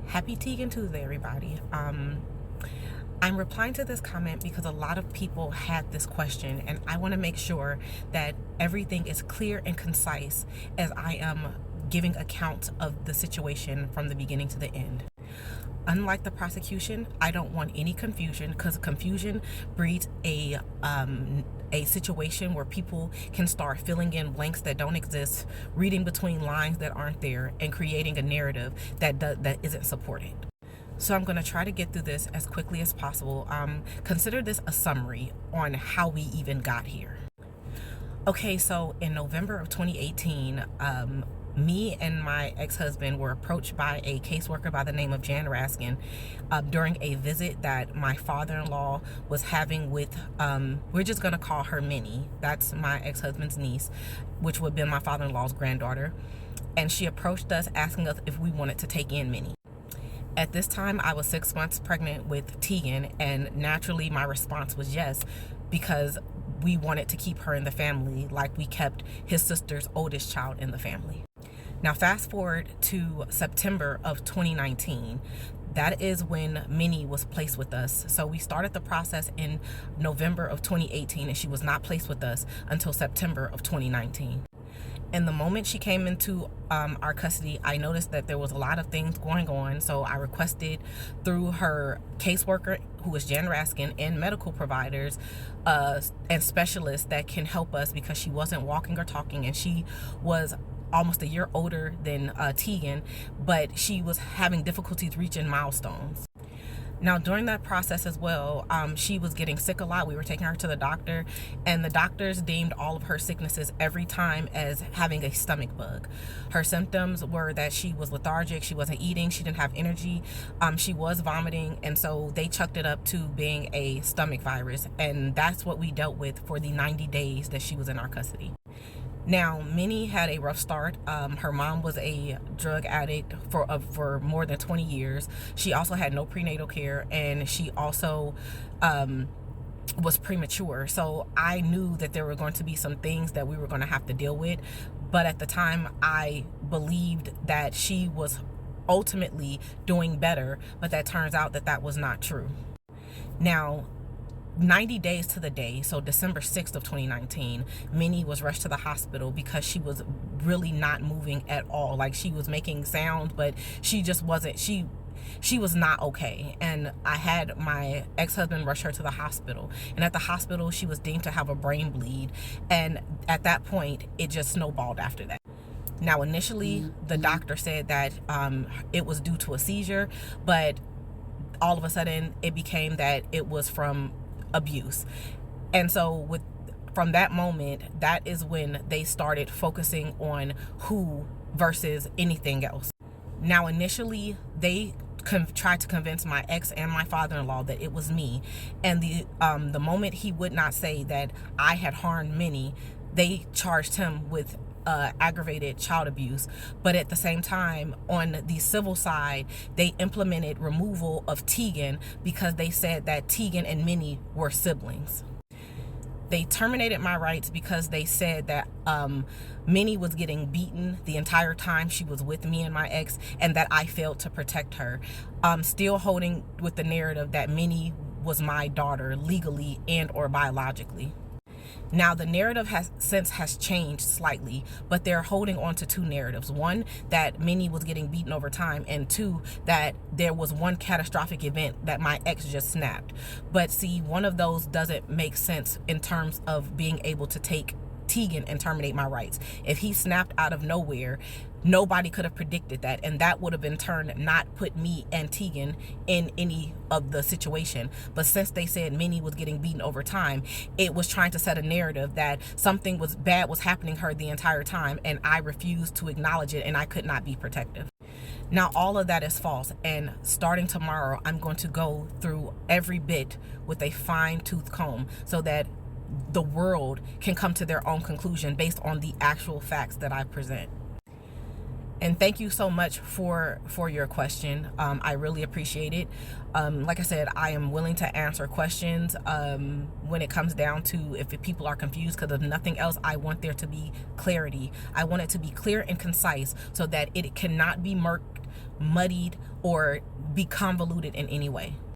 Happy Tegan Tuesday, everybody. I'm replying to this comment because a lot of people had this question, and I want to make sure that everything is clear and concise as I am giving account of the situation from the beginning to the end. Unlike the prosecution, I don't want any confusion, because confusion breeds a situation where people can start filling in blanks that don't exist, reading between lines that aren't there, and creating a narrative that isn't supported. So I'm going to try to get through this as quickly as possible. Consider this a summary on how we even got here. Okay, so in November of 2018, me and my ex-husband were approached by a caseworker by the name of Jan Raskin during a visit that my father-in-law was having with, we're just going to call her Minnie. That's my ex-husband's niece, which would have been my father-in-law's granddaughter. And she approached us asking us if we wanted to take in Minnie. At this time, I was 6 months pregnant with Tegan, and naturally my response was yes, because we wanted to keep her in the family like we kept his sister's oldest child in the family. Now, fast forward to September of 2019. That is when Minnie was placed with us. So we started the process in November of 2018, and she was not placed with us until September of 2019. And the moment she came into our custody, I noticed that there was a lot of things going on. So I requested through her caseworker, who is Jan Raskin, and medical providers and specialists that can help us, because she wasn't walking or talking, and she was almost a year older than Tegan, but she was having difficulties reaching milestones. Now, during that process as well, she was getting sick a lot. We were taking her to the doctor, and the doctors deemed all of her sicknesses every time as having a stomach bug. Her symptoms were that she was lethargic, she wasn't eating, she didn't have energy, she was vomiting, and so they chucked it up to being a stomach virus, and that's what we dealt with for the 90 days that she was in our custody. Now, Minnie had a rough start. Her mom was a drug addict for more than 20 years. She also had no prenatal care, and she also was premature. So I knew that there were going to be some things that we were going to have to deal with. But at the time, I believed that she was ultimately doing better, but that turns out that that was not true. Now, 90 days to the day, so December 6th of 2019, Minnie was rushed to the hospital because she was really not moving at all. Like, she was making sounds, but she just wasn't, she was not okay. And I had my ex-husband rush her to the hospital, and at the hospital she was deemed to have a brain bleed, and at that point it just snowballed after that. Now, initially the doctor said that it was due to a seizure, but all of a sudden it became that it was from abuse. And so from that moment, that is when they started focusing on who versus anything else. Now, initially they tried to convince my ex and my father-in-law that it was me, and the moment he would not say that I had harmed Minnie, they charged him with aggravated child abuse. But at the same time, on the civil side, they implemented removal of Tegan because they said that Tegan and Minnie were siblings. They terminated my rights because they said that Minnie was getting beaten the entire time she was with me and my ex, and that I failed to protect her. Still holding with the narrative that Minnie was my daughter legally and or biologically. Now, the narrative has changed slightly, but they're holding on to two narratives. One, that Minnie was getting beaten over time, and two, that there was one catastrophic event that my ex just snapped. But see, one of those doesn't make sense in terms of being able to take Tegan and terminate my rights. If he snapped out of nowhere, nobody could have predicted that, and that would have in turn not put me and Tegan in any of the situation. But since they said Minnie was getting beaten over time, it was trying to set a narrative that something was bad was happening her the entire time, and I refused to acknowledge it, and I could not be protective. Now, all of that is false, and starting tomorrow, I'm going to go through every bit with a fine-tooth comb so that the world can come to their own conclusion based on the actual facts that I present. And thank you so much for your question. I really appreciate it. Like I said, I am willing to answer questions when it comes down to if people are confused, because if nothing else, I want there to be clarity. I want it to be clear and concise so that it cannot be murked muddied or be convoluted in any way.